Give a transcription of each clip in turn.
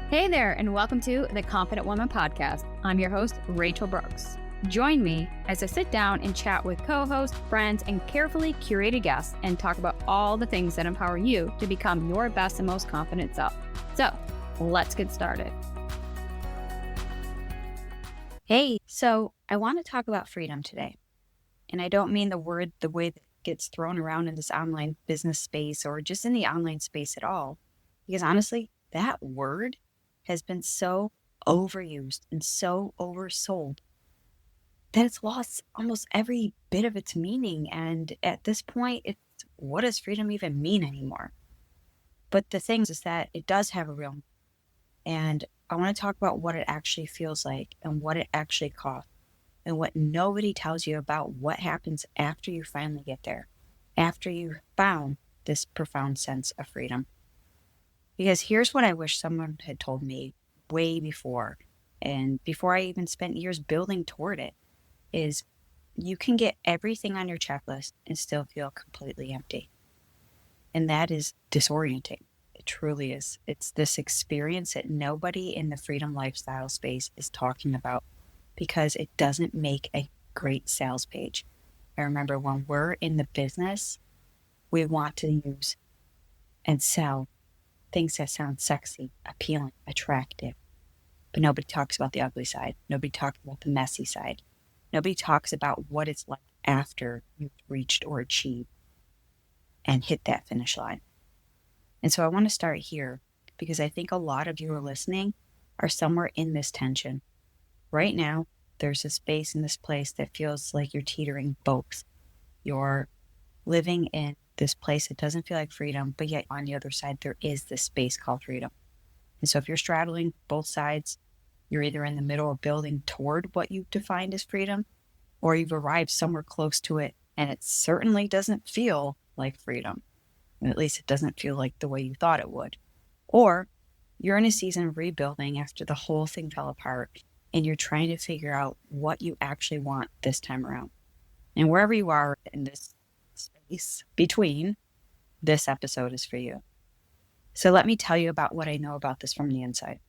Hey there, and welcome to the Confident Woman Podcast. I'm your host, Rachel Brooks. Join me as I sit down and chat with co-hosts, friends, and carefully curated guests and talk about all the things that empower you to become your best and most confident self. So, let's get started. Hey, so I want to talk about freedom today. And I don't mean the word the way that it gets thrown around in this online business space or just in the online space at all. Because honestly, that word has been so overused and so oversold that it's lost almost every bit of its meaning. And at this point, it's what does freedom even mean anymore? But the thing is that it does have a real meaning. And I want to talk about what it actually feels like and what it actually costs and what nobody tells you about what happens after you finally get there, after you found this profound sense of freedom. Because here's what I wish someone had told me way before, and before I even spent years building toward it, is you can get everything on your checklist and still feel completely empty. And that is disorienting. It truly is. It's this experience that nobody in the freedom lifestyle space is talking about because it doesn't make a great sales page. I remember when we're in the business, we want to use and sell things that sound sexy, appealing, attractive. But nobody talks about the ugly side. Nobody talks about the messy side. Nobody talks about what it's like after you've reached or achieved and hit that finish line. And so I want to start here because I think a lot of you are listening are somewhere in this tension. Right now, there's a space in this place that feels like you're teetering both. You're living in this place that doesn't feel like freedom, but yet on the other side, there is this space called freedom. And so if you're straddling both sides, you're either in the middle of building toward what you've defined as freedom, or you've arrived somewhere close to it, and it certainly doesn't feel like freedom. At least it doesn't feel like the way you thought it would. Or you're in a season of rebuilding after the whole thing fell apart, and you're trying to figure out what you actually want this time around. And wherever you are in this space between, this episode is for you. So let me tell you about what I know about this from the inside.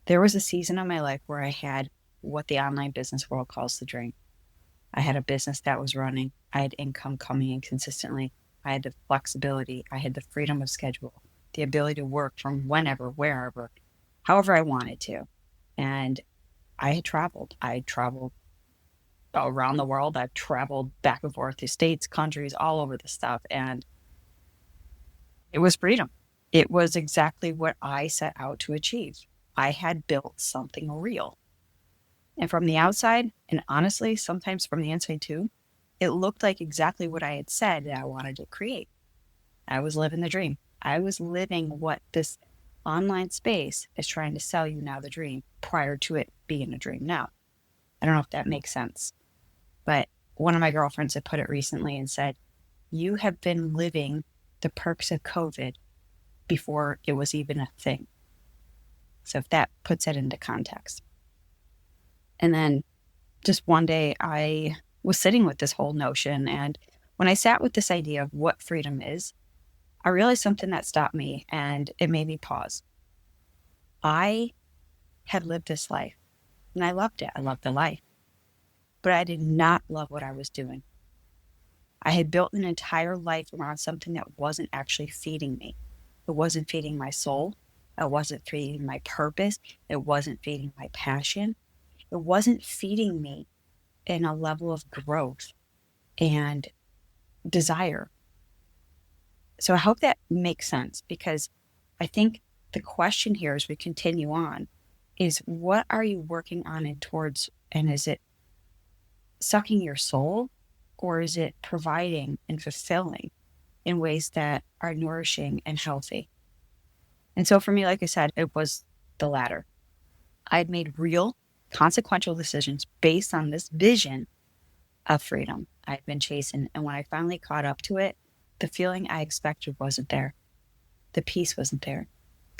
There was a season of my life where I had what the online business world calls the dream. I had a business that was running. I had income coming in consistently. I had the flexibility. I had the freedom of schedule, the ability to work from whenever, wherever, however I wanted to. And I had traveled. I had traveled around the world. I've traveled back and forth to states, countries, all over the stuff. And it was freedom. It was exactly what I set out to achieve. I had built something real. And from the outside, and honestly, sometimes from the inside too, it looked like exactly what I had said that I wanted to create. I was living the dream. I was living what this online space is trying to sell you now, the dream, prior to it being a dream now. I don't know if that makes sense. But one of my girlfriends had put it recently and said, you have been living the perks of COVID before it was even a thing. So if that puts it into context. And then just one day I was sitting with this whole notion. And when I sat with this idea of what freedom is, I realized something that stopped me and it made me pause. I had lived this life and I loved it. I loved the life. But I did not love what I was doing. I had built an entire life around something that wasn't actually feeding me. It wasn't feeding my soul. It wasn't feeding my purpose. It wasn't feeding my passion. It wasn't feeding me in a level of growth and desire. So I hope that makes sense because I think the question here as we continue on is what are you working on and towards, and is it sucking your soul or is it providing and fulfilling in ways that are nourishing and healthy? And so for me, like I said, it was the latter. I had made real consequential decisions based on this vision of freedom I had been chasing. And when I finally caught up to it, the feeling I expected wasn't there. The peace wasn't there.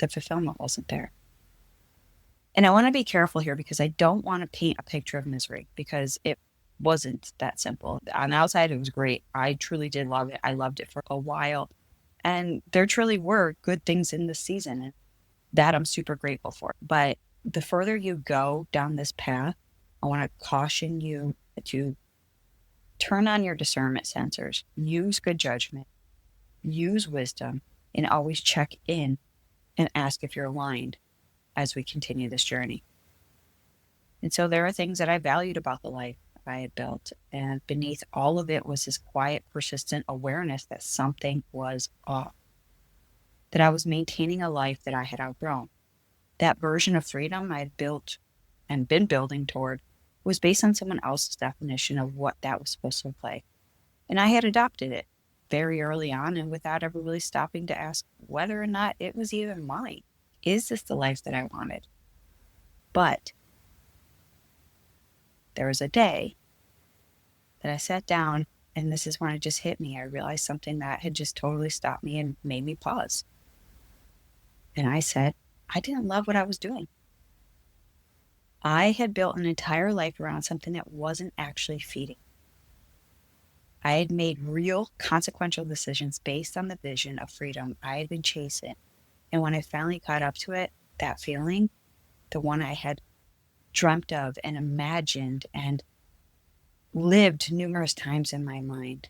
The fulfillment wasn't there. And I want to be careful here because I don't want to paint a picture of misery because it wasn't that simple. On the outside, it was great. I truly did love it. I loved it for a while. And there truly were good things in this season. that I'm super grateful for. But the further you go down this path, I want to caution you to turn on your discernment sensors, use good judgment, use wisdom, and always check in and ask if you're aligned as we continue this journey. And so there are things that I valued about the life I had built. And beneath all of it was this quiet, persistent awareness that something was off, that I was maintaining a life that I had outgrown. That version of freedom I had built and been building toward was based on someone else's definition of what that was supposed to look like. And I had adopted it very early on and without ever really stopping to ask whether or not it was even mine. Is this the life that I wanted? But there was a day that I sat down, and this is when it just hit me. I realized something that had just totally stopped me and made me pause. And I said, I didn't love what I was doing. I had built an entire life around something that wasn't actually feeding. I had made real consequential decisions based on the vision of freedom I had been chasing. And when I finally caught up to it, that feeling, the one I had dreamt of and imagined and lived numerous times in my mind,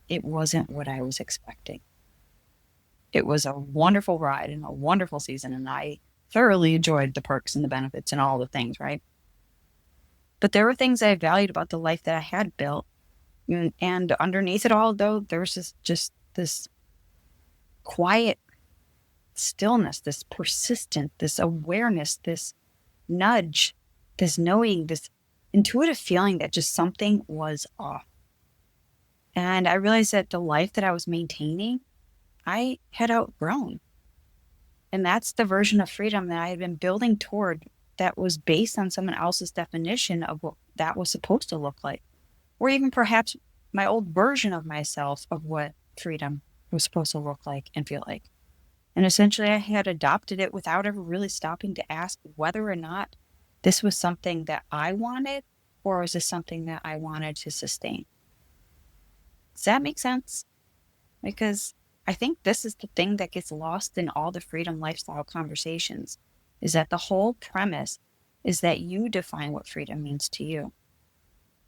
it wasn't what I was expecting. It was a wonderful ride and a wonderful season, and I thoroughly enjoyed the perks and the benefits and all the things, right? But there were things I valued about the life that I had built. And underneath it all, though, there was just this quiet stillness, this persistent, this awareness, this nudge, this knowing, this intuitive feeling that just something was off. And I realized that the life that I was maintaining, I had outgrown. And that's the version of freedom that I had been building toward that was based on someone else's definition of what that was supposed to look like. Or even perhaps my old version of myself of what freedom was supposed to look like and feel like. And essentially, I had adopted it without ever really stopping to ask whether or not this was something that I wanted, or was this something that I wanted to sustain? Does that make sense? Because I think this is the thing that gets lost in all the freedom lifestyle conversations, is that the whole premise is that you define what freedom means to you.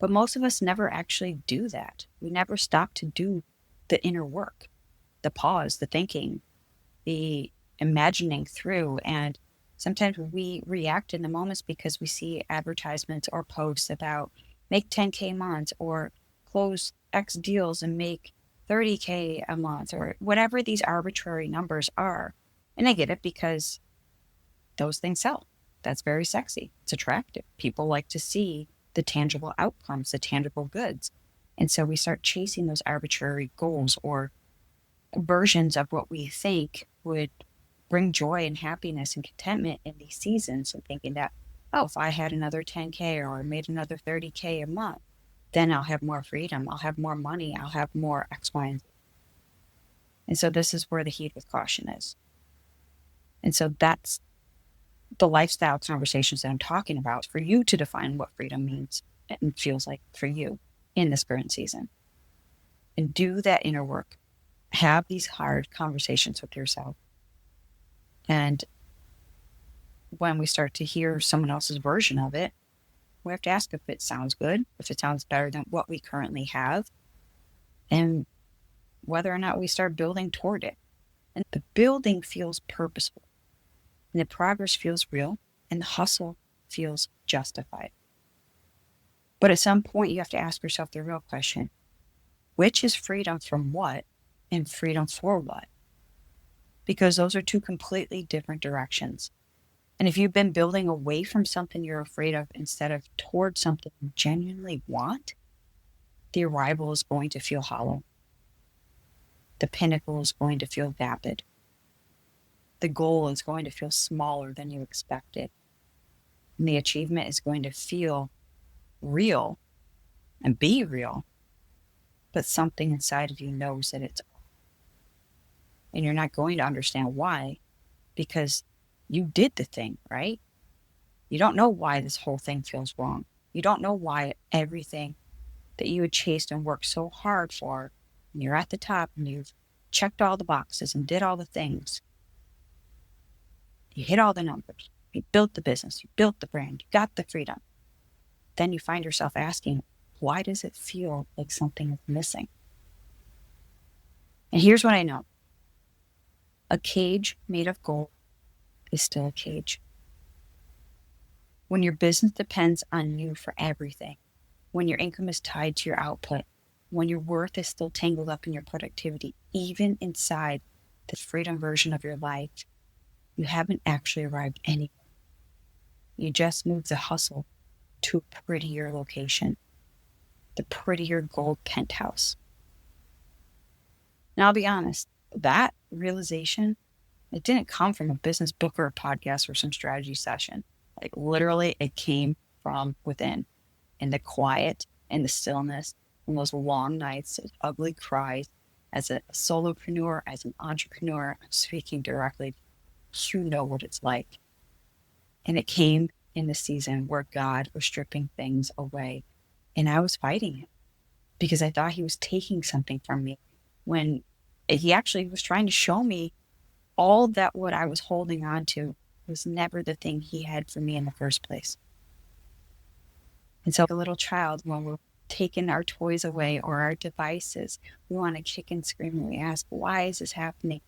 But most of us never actually do that. We never stop to do the inner work, the pause, the thinking, the imagining through. And sometimes we react in the moments because we see advertisements or posts about make 10K months or close X deals and make 30K a month or whatever these arbitrary numbers are. And I get it because those things sell. That's very sexy. It's attractive. People like to see the tangible outcomes, the tangible goods. And so we start chasing those arbitrary goals or versions of what we think would bring joy and happiness and contentment in these seasons, and thinking that, oh, if I had another 10K or made another 30K a month, then I'll have more freedom. I'll have more money. I'll have more X, Y, and Z. And so this is where the heed with caution is. And so that's the lifestyle conversations that I'm talking about for you to define what freedom means and feels like for you in this current season. And do that inner work. Have these hard conversations with yourself. And when we start to hear someone else's version of it, we have to ask if it sounds good, if it sounds better than what we currently have, and whether or not we start building toward it. And the building feels purposeful, and the progress feels real, and the hustle feels justified. But at some point, you have to ask yourself the real question: which is freedom from what and freedom for what? Because those are two completely different directions. And if you've been building away from something you're afraid of instead of towards something you genuinely want, the arrival is going to feel hollow. The pinnacle is going to feel vapid. The goal is going to feel smaller than you expected. And the achievement is going to feel real and be real, but something inside of you knows that it's off. And you're not going to understand why, because you did the thing, right? You don't know why this whole thing feels wrong. You don't know why everything that you had chased and worked so hard for, and you're at the top and you've checked all the boxes and did all the things, You hit all the numbers. You built the business. You built the brand. You got the freedom. Then you find yourself asking, why does it feel like something is missing? And here's what I know. A cage made of gold is still a cage. When your business depends on you for everything, when your income is tied to your output, when your worth is still tangled up in your productivity, even inside the freedom version of your life, you haven't actually arrived anywhere. You just moved the hustle to a prettier location, the prettier gold penthouse. Now, I'll be honest, that realization, it didn't come from a business book or a podcast or some strategy session. Like literally, it came from within, in the quiet and the stillness, and those long nights, those ugly cries. As a solopreneur, as an entrepreneur, I'm speaking directly. You know what it's like. And it came in the season where God was stripping things away. And I was fighting it because I thought he was taking something from me when he actually was trying to show me all that what I was holding on to was never the thing he had for me in the first place. And so, like a little child, when we're taking our toys away or our devices, we want to kick and scream and we ask, why is this happening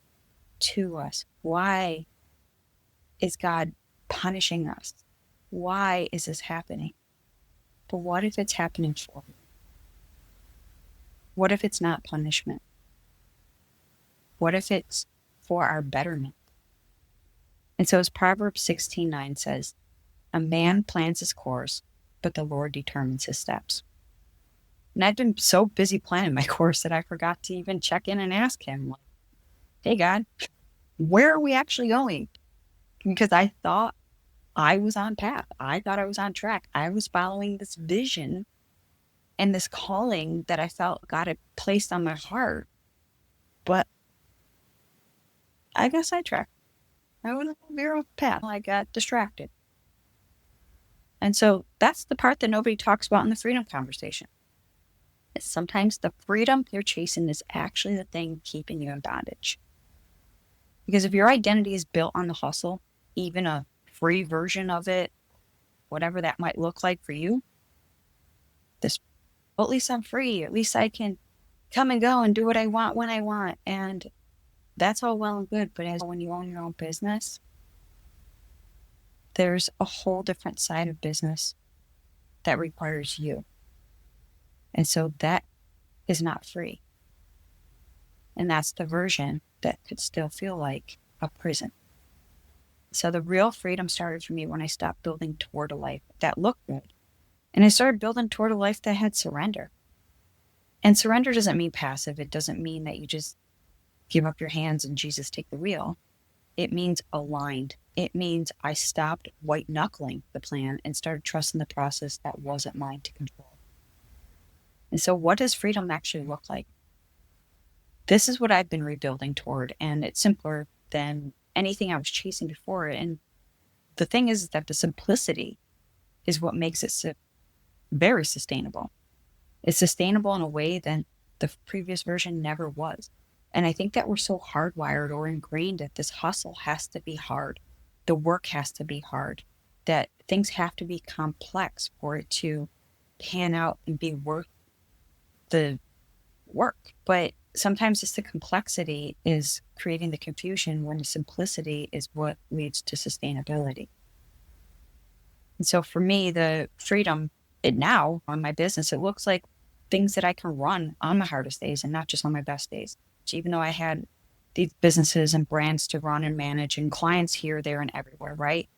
to us? Why is God punishing us? Why is this happening? But what if it's happening for you? What if it's not punishment? What if it's for our betterment? And so as Proverbs 16:9 says, a man plans his course, but the Lord determines his steps. And I've been so busy planning my course that I forgot to even check in and ask him, like, hey, God, where are we actually going? Because I thought I was on path. I thought I was on track. I was following this vision and this calling that I felt God had placed on my heart. But I got sidetracked. I went a veer off path. I got distracted. And so that's the part that nobody talks about in the freedom conversation. Is sometimes the freedom you're chasing is actually the thing keeping you in bondage. Because if your identity is built on the hustle, even a free version of it, whatever that might look like for you, well, at least I'm free. At least I can come and go and do what I want when I want. And that's all well and good. But when you own your own business, there's a whole different side of business that requires you. And so that is not free. And that's the version that could still feel like a prison. So the real freedom started for me when I stopped building toward a life that looked good. And I started building toward a life that had surrender. And surrender doesn't mean passive. It doesn't mean that you just give up your hands and Jesus take the wheel. It means aligned. It means I stopped white knuckling the plan and started trusting the process that wasn't mine to control. And so what does freedom actually look like? This is what I've been rebuilding toward, and it's simpler than anything I was chasing before. And the thing is that the simplicity is what makes it very sustainable. It's sustainable in a way that the previous version never was. And I think that we're so hardwired or ingrained that this hustle has to be hard. The work has to be hard, that things have to be complex for it to pan out and be worth the work. But sometimes it's the complexity is creating the confusion when the simplicity is what leads to sustainability. And so for me, the freedom now on my business, it looks like things that I can run on my hardest days and not just on my best days. So even though I had these businesses and brands to run and manage and clients here, there, and everywhere, right?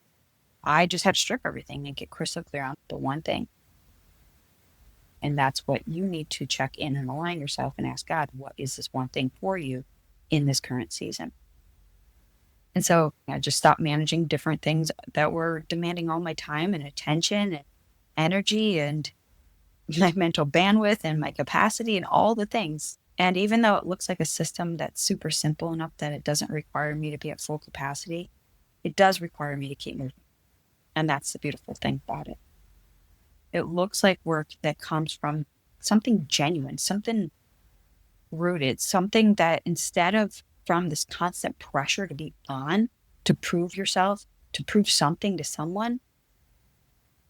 I just had to strip everything and get crystal clear on the one thing. And that's what you need to check in and align yourself and ask God, what is this one thing for you in this current season? And so I just stopped managing different things that were demanding all my time and attention and energy and my mental bandwidth and my capacity and all the things. And even though it looks like a system that's super simple enough that it doesn't require me to be at full capacity, it does require me to keep moving. And that's the beautiful thing about it. It looks like work that comes from something genuine, something rooted, something that instead of from this constant pressure to be on to prove yourself, to prove something to someone,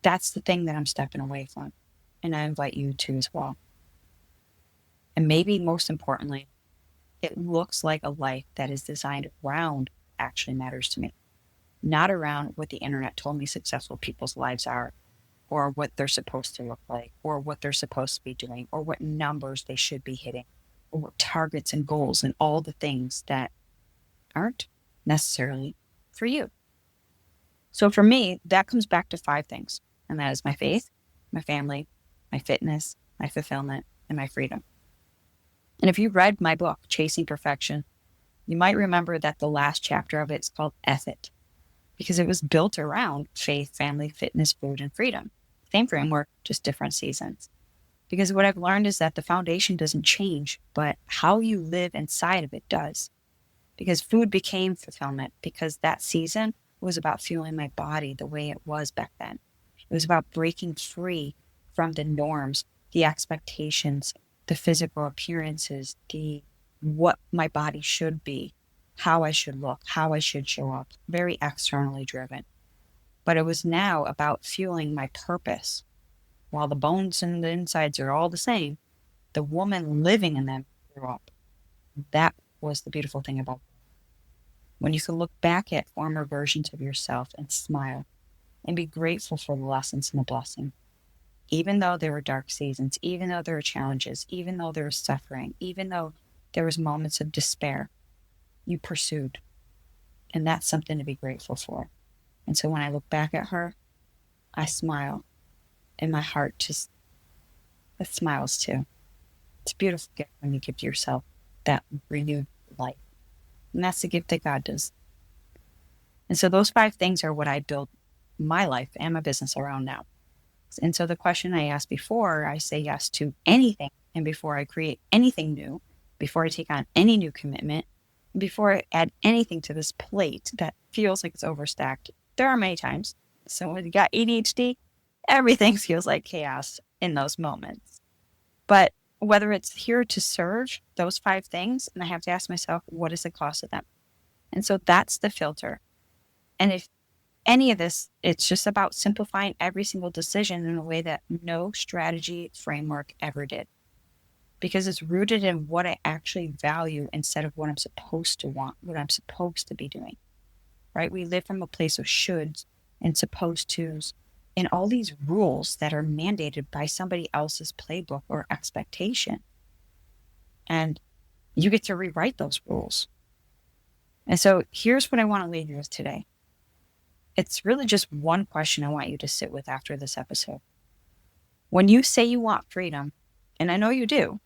that's the thing that I'm stepping away from. And I invite you to as well. And maybe most importantly, it looks like a life that is designed around what actually matters to me, not around what the internet told me successful people's lives are, or what they're supposed to look like, or what they're supposed to be doing, or what numbers they should be hitting, or what targets and goals and all the things that aren't necessarily for you. So for me, that comes back to 5 things. And that is my faith, my family, my fitness, my fulfillment, and my freedom. And if you read my book, Chasing Perfection, you might remember that the last chapter of it is called F It, because it was built around faith, family, fitness, food, and freedom. Same framework, just different seasons. Because what I've learned is that the foundation doesn't change, but how you live inside of it does. Because food became fulfillment, because that season was about fueling my body the way it was back then. It was about breaking free from the norms, the expectations, the physical appearances, the what my body should be, how I should look, how I should show up, very externally driven. But it was now about fueling my purpose. While the bones and the insides are all the same, the woman living in them grew up. That was the beautiful thing about it. When you can look back at former versions of yourself and smile and be grateful for the lessons and the blessing. Even though there were dark seasons, even though there were challenges, even though there was suffering, even though there was moments of despair, you pursued. And that's something to be grateful for. And so when I look back at her, I smile. And my heart just, it smiles too. It's a beautiful gift when you give to yourself that renewed life. And that's the gift that God does. And so those 5 things are what I build my life and my business around now. And so the question I asked before I say yes to anything, and before I create anything new, before I take on any new commitment, before I add anything to this plate that feels like it's overstacked, there are many times. So when you got ADHD, everything feels like chaos in those moments. But whether it's here to serve those 5 things, and I have to ask myself, what is the cost of them? And so that's the filter. And if any of this, it's just about simplifying every single decision in a way that no strategy framework ever did. Because it's rooted in what I actually value instead of what I'm supposed to want, what I'm supposed to be doing, right? We live from a place of shoulds and supposed tos and all these rules that are mandated by somebody else's playbook or expectation. And you get to rewrite those rules. And so here's what I want to leave you with today. It's really just one question I want you to sit with after this episode. When you say you want freedom, and I know you do,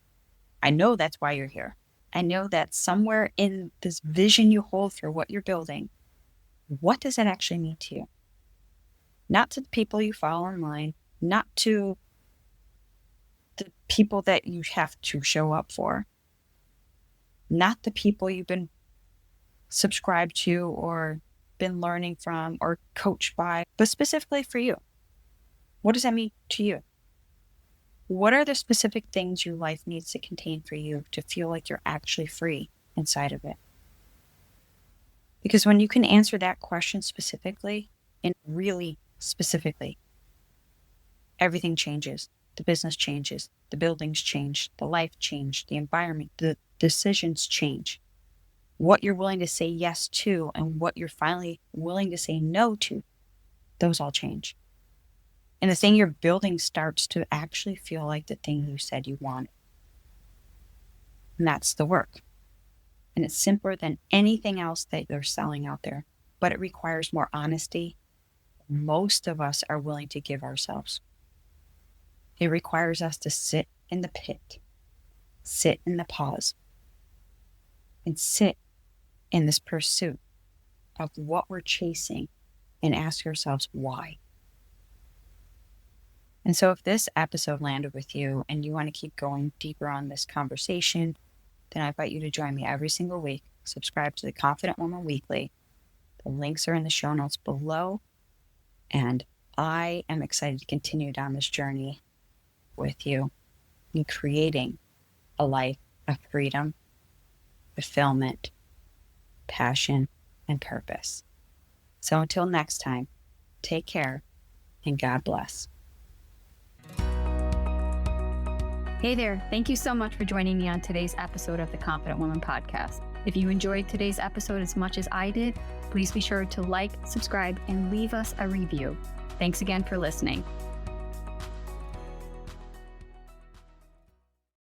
I know that's why you're here. I know that somewhere in this vision you hold for what you're building, what does that actually mean to you? Not to the people you follow online, not to the people that you have to show up for, not the people you've been subscribed to or been learning from or coached by, but specifically for you. What does that mean to you? What are the specific things your life needs to contain for you to feel like you're actually free inside of it? Because when you can answer that question specifically and really specifically, everything changes. The business changes, the buildings change, the life change, the environment, the decisions change. What you're willing to say yes to and what you're finally willing to say no to, those all change. And the thing you're building starts to actually feel like the thing you said you wanted. And that's the work. And it's simpler than anything else that they're selling out there, but it requires more honesty. Most of us are willing to give ourselves. It requires us to sit in the pit, sit in the pause, and sit in this pursuit of what we're chasing and ask ourselves why. And so if this episode landed with you and you want to keep going deeper on this conversation, then I invite you to join me every single week. Subscribe to the Confident Woman Weekly. The links are in the show notes below. And I am excited to continue down this journey with you in creating a life of freedom, fulfillment, passion, and purpose. So until next time, take care and God bless. Hey there. Thank you so much for joining me on today's episode of the Confident Woman Podcast. If you enjoyed today's episode as much as I did, please be sure to like, subscribe, and leave us a review. Thanks again for listening.